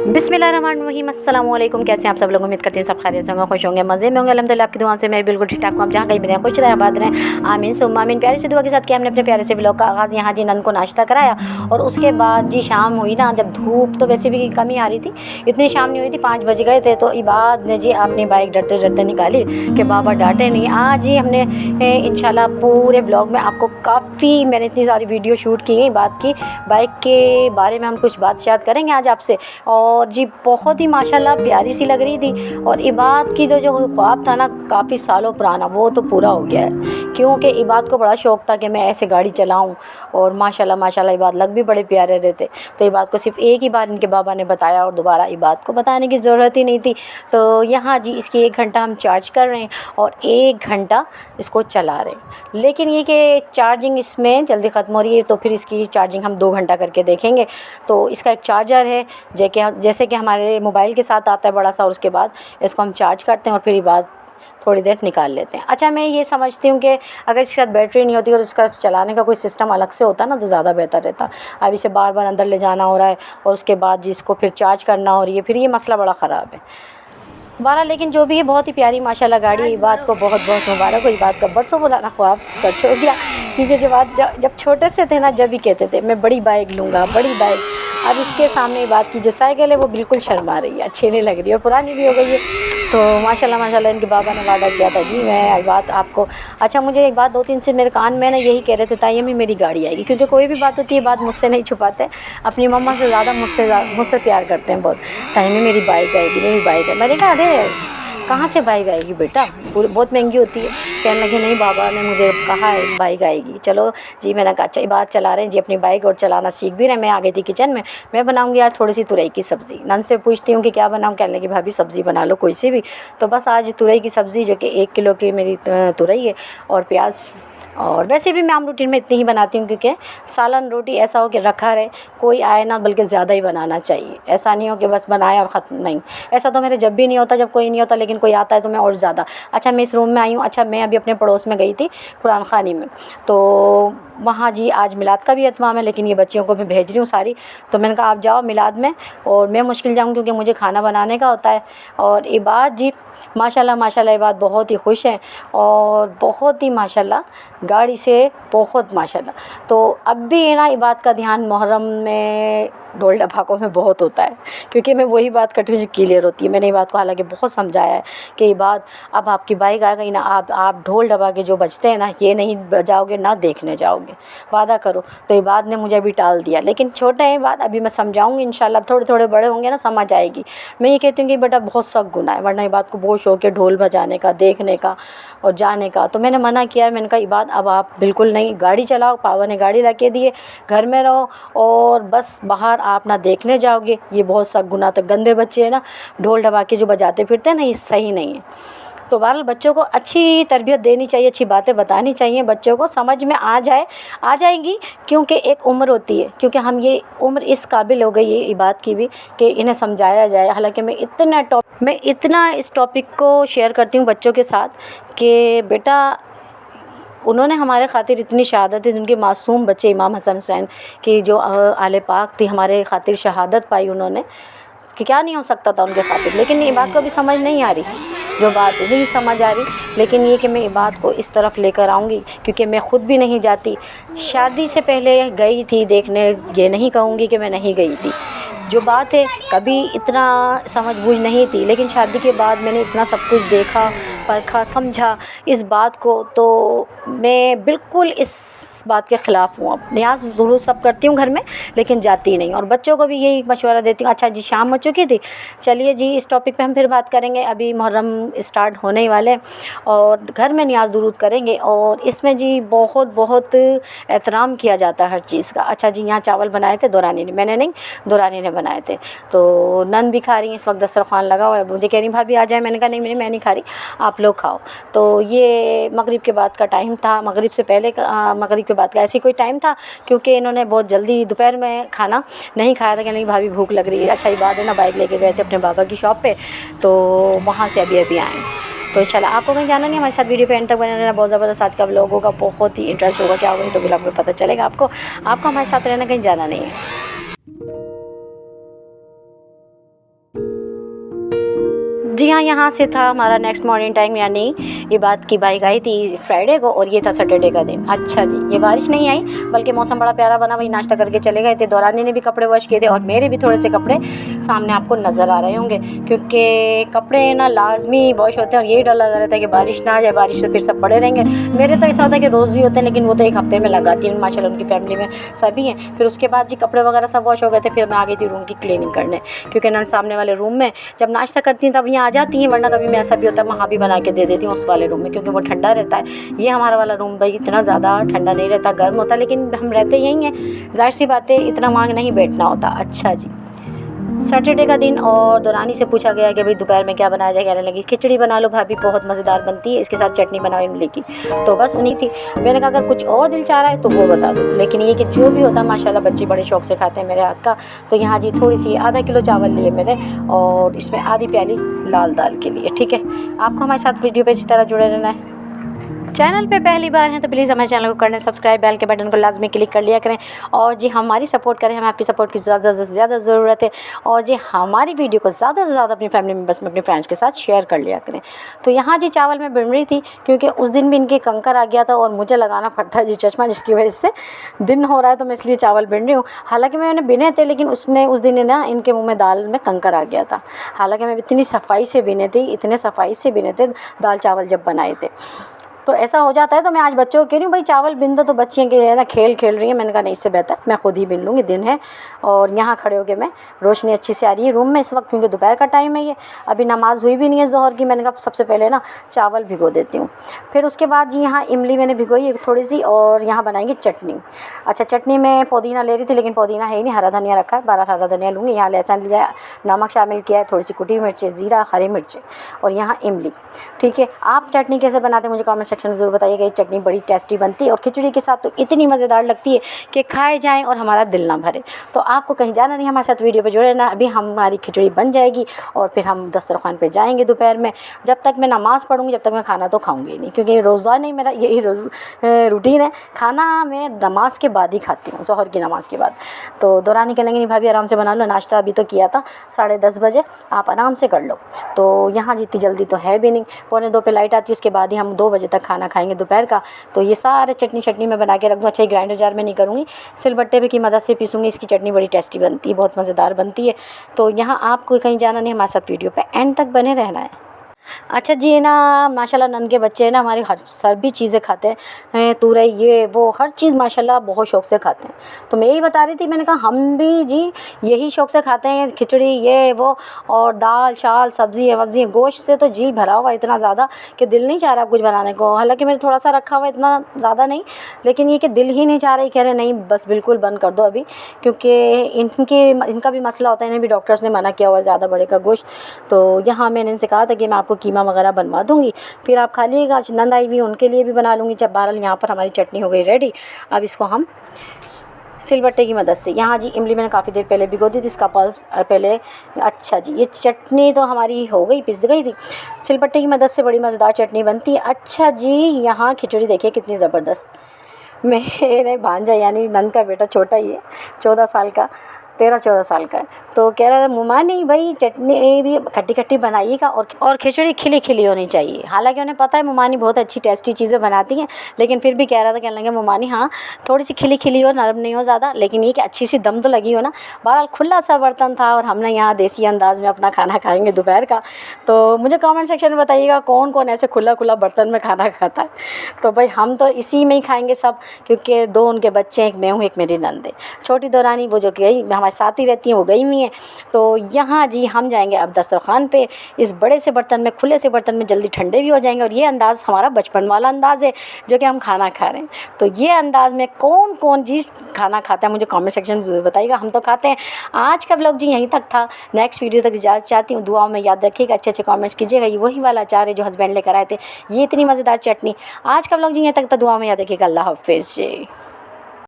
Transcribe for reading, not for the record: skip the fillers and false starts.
बिस्मिल्लाहिर्रहमानिर्रहीम, अस्सलाम वालेकुम। कैसे हैं आप सब लोग? उम्मीद करती हूँ सब खैरियत से होंगे, खुश होंगे, मज़े में होंगे। अल्हम्दुलिल्लाह आपकी दुआ से मैं बिल्कुल ठीक ठाक हूँ। आप जहाँ कहीं भी रहें खुश रहें, आबाद रहें, आमीन सुम्मा आमीन। प्यारी सी दुआ के साथ किया हमने अपने प्यारे से व्लॉग का आगाज़। यहाँ जी नंद को नाश्ता कराया और उसके बाद जी शाम हुई ना, जब धूप तो वैसे भी कम ही आ रही थी, इतनी शाम नहीं हुई थी, 5 बज गए थे। तो इबाद ने जी अपनी बाइक डरते डरते निकाली कि बाबा डांटे नहीं। आज ही हमने इंशाल्लाह पूरे व्लॉग में आपको काफ़ी मैंने इतनी सारी वीडियो शूट की गई बात की बाइक के बारे में, हम कुछ बात शायद करेंगे आज आपसे। और जी बहुत ही माशाल्लाह प्यारी सी लग रही थी। और इबाद की जो ख्वाब था ना काफ़ी सालों पुराना, वो तो पूरा हो गया है, क्योंकि इबाद को बड़ा शौक़ था कि मैं ऐसे गाड़ी चलाऊं। और माशाल्लाह माशाल्लाह इबाद लग भी बड़े प्यारे रहते। तो इबाद को सिर्फ एक ही बार इनके बाबा ने बताया और दोबारा इबाद को बताने की ज़रूरत ही नहीं थी। तो यहाँ जी इसकी 1 घंटा हम चार्ज कर रहे हैं और 1 घंटा इसको चला रहे हैं। लेकिन ये कि चार्जिंग इसमें जल्दी ख़त्म हो रही है, तो फिर इसकी चार्जिंग हम 2 घंटा करके देखेंगे। तो इसका एक चार्जर है जैसे कि हमारे मोबाइल के साथ आता है बड़ा सा, और उसके बाद इसको हम चार्ज करते हैं और फिर ये बात थोड़ी देर निकाल लेते हैं। अच्छा, मैं ये समझती हूँ कि अगर इसके साथ बैटरी नहीं होती और इसका चलाने का कोई सिस्टम अलग से होता ना तो ज़्यादा बेहतर रहता। अब इसे बार बार अंदर ले जाना हो रहा है और उसके बाद जिसको फिर चार्ज करना हो रही है, फिर ये मसला बड़ा ख़राब है। बारह लेकिन जो भी है बहुत ही प्यारी माशाल्लाह गाड़ी है। इबाद को बहुत बहुत मुबारक हो। इबाद का बरसों बुलाना ख्वाब सच हो गया, क्योंकि जब छोटे से थे ना, जब ही कहते थे मैं बड़ी बाइक लूँगा, बड़ी बाइक। अब इसके सामने इबाद की जो साइकिल है वो बिल्कुल शर्मा रही है, अच्छी नहीं लग रही है और पुरानी भी हो गई है। तो माशाल्लाह माशाल्लाह इनके बाबा ने वादा किया था जी मैं इबाद आपको। अच्छा, मुझे एक बात 2-3 से मेरे कान में ना यही कह रहे थे, ताई अम्मी मेरी गाड़ी आएगी, क्योंकि कोई भी बात होती है बात मुझसे नहीं छुपाते, अपनी मम्मा से ज़्यादा मुझसे प्यार करते हैं बहुत। ताई अम्मी मेरी बाइक आएगी, मेरी बाइक है। मैंने कहा अरे कहाँ से बाइक आएगी बेटा, बहुत महंगी होती है। कहने लगे नहीं बाबा ने मुझे कहा है बाइक आएगी। चलो जी, मैंने कहा अच्छा इबाद चला रहे हैं जी अपनी बाइक और चलाना सीख भी रहे। मैं आ गई थी किचन में, मैं बनाऊंगी आज थोड़ी सी तुरई की सब्ज़ी। नन से पूछती हूँ कि क्या बनाऊँ, कहने लगी भाभी सब्ज़ी बना लो कोई सी भी। तो बस आज तुरई की सब्ज़ी, जो कि 1 किलो की मेरी तुरई है और प्याज। और वैसे भी मैं आम रूटीन में इतनी ही बनाती हूँ, क्योंकि सालन रोटी ऐसा हो कि रखा रहे, कोई आए ना, बल्कि ज़्यादा ही बनाना चाहिए। ऐसा नहीं हो कि बस बनाए और ख़त्म, नहीं। ऐसा तो मेरे जब भी नहीं होता, जब कोई नहीं होता, लेकिन कोई आता है तो मैं और ज़्यादा। अच्छा, मैं इस रूम में आई हूँ। अच्छा, मैं अभी अपने पड़ोस में गई थी कुरान खानी में, तो वहाँ जी आज मिलाद का भी एहतमाम है, लेकिन ये बच्चियों को मैं भेज रही हूँ सारी। तो मैंने कहा आप जाओ मिलाद में और मैं मुश्किल जाऊँ, क्योंकि मुझे खाना बनाने का होता है। और इबाद जी माशाल्लाह माशाल्लाह इबाद बहुत ही खुश हैं और बहुत ही माशाल्लाह गाड़ी से बहुत माशाल्लाह। तो अब भी है ना इबाद का ध्यान मुहर्रम में ढोल ढपाकों में बहुत होता है, क्योंकि मैं वही बात करती हूँ जो क्लियर होती है। मैंने इबाद को हालांकि बहुत समझाया है कि इबाद अब आपकी बाइक आ गई ना, आप ढोल ढपाके जो बजते हैं ना ये नहीं बजाओगे ना, देखने जाओगे, वादा करो। तो इबाद ने मुझे अभी टाल दिया, लेकिन छोटे हैं इबाद, अभी मैं समझाऊंगी इंशाल्लाह। थोड़े थोड़े बड़े होंगे ना समझ आएगी। मैं ये कहती हूँ कि बेटा बहुत सख्त गुनाह है, वरना इबाद को बहुत शौक है ढोल बजाने का, देखने का और जाने का। तो मैंने मना किया, मैंने कहा इबाद अब आप बिल्कुल नहीं, गाड़ी चलाओ, पापा ने गाड़ी ला के दिए, घर में रहो और बस बाहर आप ना देखने जाओगे, ये बहुत सख्त गुनाह। तो गंदे बच्चे हैं ना, ढोल ढपाके जो बजाते फिरते हैं ना, ये सही नहीं है। तो बहरहाल बच्चों को अच्छी तरबियत देनी चाहिए, अच्छी बातें बतानी चाहिए, बच्चों को समझ में आ जाएगी, क्योंकि एक उम्र होती है, क्योंकि हम ये उम्र इस काबिल हो गई है इबाद की भी कि इन्हें समझाया जाए। हालांकि मैं इतना इस टॉपिक को शेयर करती हूँ बच्चों के साथ कि बेटा उन्होंने हमारे खातिर इतनी शहादत दी, उनके मासूम बच्चे इमाम हसन हुसैन की जो आले पाक थी, हमारे खातिर शहादत पाई उन्होंने, कि क्या नहीं हो सकता था उनके खातिर। लेकिन ये बात को अभी समझ नहीं आ रही, जो बात नहीं समझ आ रही। लेकिन ये कि मैं ये बात को इस तरफ लेकर आऊँगी, क्योंकि मैं ख़ुद भी नहीं जाती। शादी से पहले गई थी देखने, ये नहीं कहूँगी कि मैं नहीं गई थी, जो बात है कभी इतना समझ बूझ नहीं थी, लेकिन शादी के बाद मैंने इतना सब कुछ देखा, परखा, समझा इस बात को। तो मैं बिल्कुल इस बात के ख़िलाफ़ हूँ। अब न्याज़ ज़रूर सब करती हूँ घर में, लेकिन जाती नहीं। और बच्चों को भी यही मशवरा देती हूँ। अच्छा जी, शाम हो चुकी थी, चलिए जी इस टॉपिक पे हम फिर बात करेंगे। अभी मुहर्रम स्टार्ट होने ही वाले और घर में न्याज़ दुरूद करेंगे, और इसमें जी बहुत बहुत एहतराम किया जाता है हर चीज़ का। अच्छा जी, यहाँ चावल बनाए थे दोरानी ने, मैंने नहीं, दोरानी ने बनाए थे। तो नन भी खा रही हैं, इस वक्त दस्तरखान लगा हुआ है। मुझे कह रही भाभी आ जाए, मैंने कहा नहीं मैं नहीं खा रही, आप लोग खाओ। तो ये मगरिब के बाद का टाइम था, मगरिब से पहले मगरिब के बाद का ऐसी कोई टाइम था, क्योंकि इन्होंने बहुत जल्दी दोपहर में खाना नहीं खाया था। कहने लगी भाभी भूख लग रही है। अच्छा ये बात है ना, बाइक लेके गए थे अपने बाबा की शॉप पे, तो वहाँ से अभी आए। तो इंशाल्लाह आपको कहीं जाना नहीं, हमारे साथ वीडियो पे एंड तक बने रहना। बहुत ज़बरदस्त आज का व्लॉग होगा, बहुत ही इंटरेस्ट होगा। क्या होगा तो व्लॉग में पता चलेगा आपको। आपको हमारे साथ रहना, कहीं जाना नहीं है। यहाँ से था हमारा नेक्स्ट मॉर्निंग टाइम, यानी ये बात की बाइक आई थी फ्राइडे को और ये था सैटरडे का दिन। अच्छा जी, ये बारिश नहीं आई बल्कि मौसम बड़ा प्यारा बना, वही नाश्ता करके चले गए थे। दौरानी ने भी कपड़े वॉश किए थे और मेरे भी थोड़े से कपड़े सामने आपको नज़र आ रहे होंगे, क्योंकि कपड़े ना लाजमी वॉश होते हैं और यही डर लगा रहता है कि बारिश ना आ जाए, बारिश से फिर सब पड़े रहेंगे। मेरे तो ऐसा होता है कि रोज़ ही होते हैं, लेकिन वो तो एक हफ्ते में लगाती हूँ माशाल्लाह, उनकी फैमिली में सभी हैं। फिर उसके बाद जी कपड़े वगैरह सब वॉश हो गए थे, फिर मैं आ गई थी रूम की क्लीनिंग करने, क्योंकि नन सामने वाले रूम में जब नाश्ता करती हैं तब यहाँ आ जाती हैं, वरना कभी मैं ऐसा भी होता है वहाँ भी बना के दे देती हूँ उस वाले रूम में, क्योंकि वो ठंडा रहता है। ये हमारा वाला रूम भाई इतना ज़्यादा ठंडा नहीं रहता, गर्म होता, लेकिन हम रहते यहीं हैं, जाहिर सी बात है इतना वहाँ नहीं बैठना होता। अच्छा जी, सैटरडे का दिन और दौरानी से पूछा गया कि भाई दोपहर में क्या बनाया जाए। कहने लगी खिचड़ी बना लो भाभी, बहुत मज़ेदार बनती है, इसके साथ चटनी बनाओ इमली की। तो बस उन्हीं थी। मैंने कहा अगर कुछ और दिल चाह रहा है तो वो बता दो, लेकिन ये कि जो भी होता है माशाल्लाह बच्चे बड़े शौक़ से खाते हैं मेरे हाथ का। तो यहाँ जी थोड़ी सी आधा किलो चावल लिए मैंने और इसमें आधी प्याली लाल दाल के लिए। ठीक है, आपको हमारे साथ वीडियो पे इसी तरह जुड़े रहना है। चैनल पे पहली बार हैं तो प्लीज़ हमारे चैनल को करने सब्सक्राइब, बेल के बटन को लाजमी क्लिक कर लिया करें और जी हमारी सपोर्ट करें, हमें आपकी सपोर्ट की ज़्यादा से ज़्यादा ज़रूरत है। और जी हमारी वीडियो को ज़्यादा से ज़्यादा अपनी फैमिली मेम्बर्स में, अपने फ्रेंड्स के साथ शेयर कर लिया करें। तो यहाँ जी चावल में बिन रही थी, क्योंकि उस दिन भी इनके कंकर आ गया था और मुझे लगाना पड़ता है जी चश्मा, जिसकी वजह से दिन हो रहा है तो मैं इसलिए चावल बिन रही हूँ। हालाँकि मैंने बिने थे, लेकिन उसमें उस दिन ना इनके मुँह में दाल में कंकर आ गया था। हालाँकि मैं इतनी सफाई से बिने थे, इतने सफाई से बिने थे दाल चावल जब बनाए थे। तो ऐसा हो जाता है। तो मैं आज बच्चों को कह रही हूँ भाई चावल बिन दो, तो बच्चियाँ के ना खेल रही हैं। मैंने कहा नहीं, इससे बेहतर मैं खुद ही बिन लूँगी, दिन है। और यहाँ खड़े होकर मैं, रोशनी अच्छी से आ रही है रूम में इस वक्त, क्योंकि दोपहर का टाइम है, ये अभी नमाज़ हुई भी नहीं है ज़ोहर की। मैंने कहा सबसे पहले ना चावल भिगो देती हूँ। फिर उसके बाद जी यहाँ इमली मैंने भिगोई थोड़ी सी, और यहाँ बनाएंगे चटनी। अच्छा, चटनी में पुदीना ले रही थी, लेकिन पुदीना है ही नहीं, हरा धनिया रखा है, 12 हरा धनिया लूँगी। यहाँ लहसुन लिया, नमक शामिल किया है, थोड़ी सी कुटी मिर्ची, ज़ीरा, हरी मिर्च और यहाँ इमली। ठीक है, आप चटनी कैसे बनाते हैं मुझे कमेंट सेक्शन में ज़रूर बताइएगा। चटनी बड़ी टेस्टी बनती है और खिचड़ी के साथ तो इतनी मज़ेदार लगती है कि खाए जाएं और हमारा दिल ना भरे। तो आपको कहीं जाना नहीं, हमारे साथ वीडियो पे जुड़े रहना। अभी हमारी खिचड़ी बन जाएगी और फिर हम दस्तरखान पे जाएंगे दोपहर में। जब तक मैं नमाज़ पढ़ूंगी जब तक मैं खाना तो खाऊंगी नहीं, क्योंकि रोज़ा नहीं, मेरा यही रूटीन है। खाना मैं नमाज के बाद ही खाती हूँ, ज़ोहर की नमाज़ के बाद। तो दौरानी कहेंगे नहीं भाभी आराम से बना लो, नाश्ता अभी तो किया था 10:30 बजे, आप आराम से कर लो। तो यहाँ जितनी जल्दी तो है भी नहीं, 1:45 पे लाइट आती है, उसके बाद ही हम 2 बजे तक खाना खाएंगे दोपहर का। तो ये सारे चटनी मैं बना के रख दूँ। अच्छा, ग्राइंडर जार में नहीं करूँगी, सिलबट्टे पे की मदद से पीसूँगी। इसकी चटनी बड़ी टेस्टी बनती है, बहुत मज़ेदार बनती है। तो यहाँ आपको कहीं जाना नहीं, हमारे साथ वीडियो पे एंड तक बने रहना है। अच्छा जी, ये ना माशाल्लाह नन के बच्चे ना हमारे हर सभी चीज़ें खाते हैं, तुरई ये वो हर चीज़ माशाल्लाह बहुत शौक़ से खाते हैं। तो मैं यही बता रही थी, मैंने कहा हम भी जी यही शौक़ से खाते हैं, खिचड़ी ये वो और दाल शाल सब्ज़ी वब्ज़ी। गोश्त से तो जी भरा हुआ इतना ज़्यादा कि दिल नहीं चाह रहा कुछ बनाने को। हालांकि मैंने थोड़ा सा रखा हुआ, इतना ज़्यादा नहीं, लेकिन ये कि दिल ही नहीं चाह रही। कह रहे नहीं बस बिल्कुल बंद कर दो अभी, क्योंकि इनका भी मसला होता है, इन्हें भी डॉक्टर्स ने मना किया हुआ है ज़्यादा बड़े का गोश्त। तो यहाँ मैंने इनसे कहा था कि मैं आपको कीमा वगैरह बनवा दूँगी, फिर आप खा लीजिएगा। नंद आई हुई उनके लिए भी बना लूँगी। जब बहरहाल यहाँ पर हमारी चटनी हो गई रेडी। अब इसको हम सिलबट्टे की मदद से, यहाँ जी इमली मैंने काफ़ी देर पहले भिगो दी थी, इसका पल्स पहले। अच्छा जी, ये चटनी तो हमारी हो गई, पिस गई थी। सिलबट्टे की मदद से बड़ी मज़ेदार चटनी बनती है। अच्छा जी, यहाँ खिचड़ी देखिए कितनी ज़बरदस्त। मेरे भांजा यानी नंद का बेटा छोटा ही है, 14 साल का, 13-14 साल का है। तो कह रहा था मुमा नहीं भाई चटनी भी खट्टी खट्टी बनाइएगा और खिचड़ी खिली खिली होनी चाहिए। हालांकि उन्हें पता है मुमानी बहुत अच्छी टेस्टी चीज़ें बनाती हैं, लेकिन फिर भी कह रहा था, कहने लगे मुमानी हाँ थोड़ी सी खिली खिली हो, नरम नहीं हो ज़्यादा, लेकिन ये कि अच्छी सी दम तो लगी हो ना। बहरहाल खुला सा बर्तन था और हमने यहाँ देसी अंदाज में अपना खाना खाएंगे दोपहर का। तो मुझे कमेंट सेक्शन में बताइएगा कौन कौन ऐसे खुला खुला बर्तन में खाना खाता है। तो भाई हम तो इसी में ही खाएँगे सब, क्योंकि 2 उनके बच्चे हैं, एक मैं हूँ एक मेरी नंद है। छोटी दौरानी वो जो गई हमारे साथ ही रहती हैं, वो गई हुई हैं। तो यहाँ जी हम जाएंगे अब दस्तरखान पे, इस बड़े से बर्तन में, खुले से बर्तन में, जल्दी ठंडे भी हो जाएंगे। और ये अंदाज़ हमारा बचपन वाला अंदाज़ है जो कि हम खाना खा रहे हैं। तो ये अंदाज़ में कौन कौन जी खाना खाता है मुझे कमेंट सेक्शन में ज़रूर बताइएगा। हम तो खाते हैं। आज का व्लॉग जी यहीं तक था, नेक्स्ट वीडियो तक इजाज़त चाहती हूँ। दुआओं में याद रखिएगा, अच्छे अच्छे कमेंट्स कीजिएगा। ये वही वाला अचार है जो हस्बैंड लेकर आए थे, ये इतनी मज़ेदार चटनी। आज का व्लॉग जी यहीं तक था, दुआओं में याद रखिएगा। अल्लाह हाफ़िज़ जी।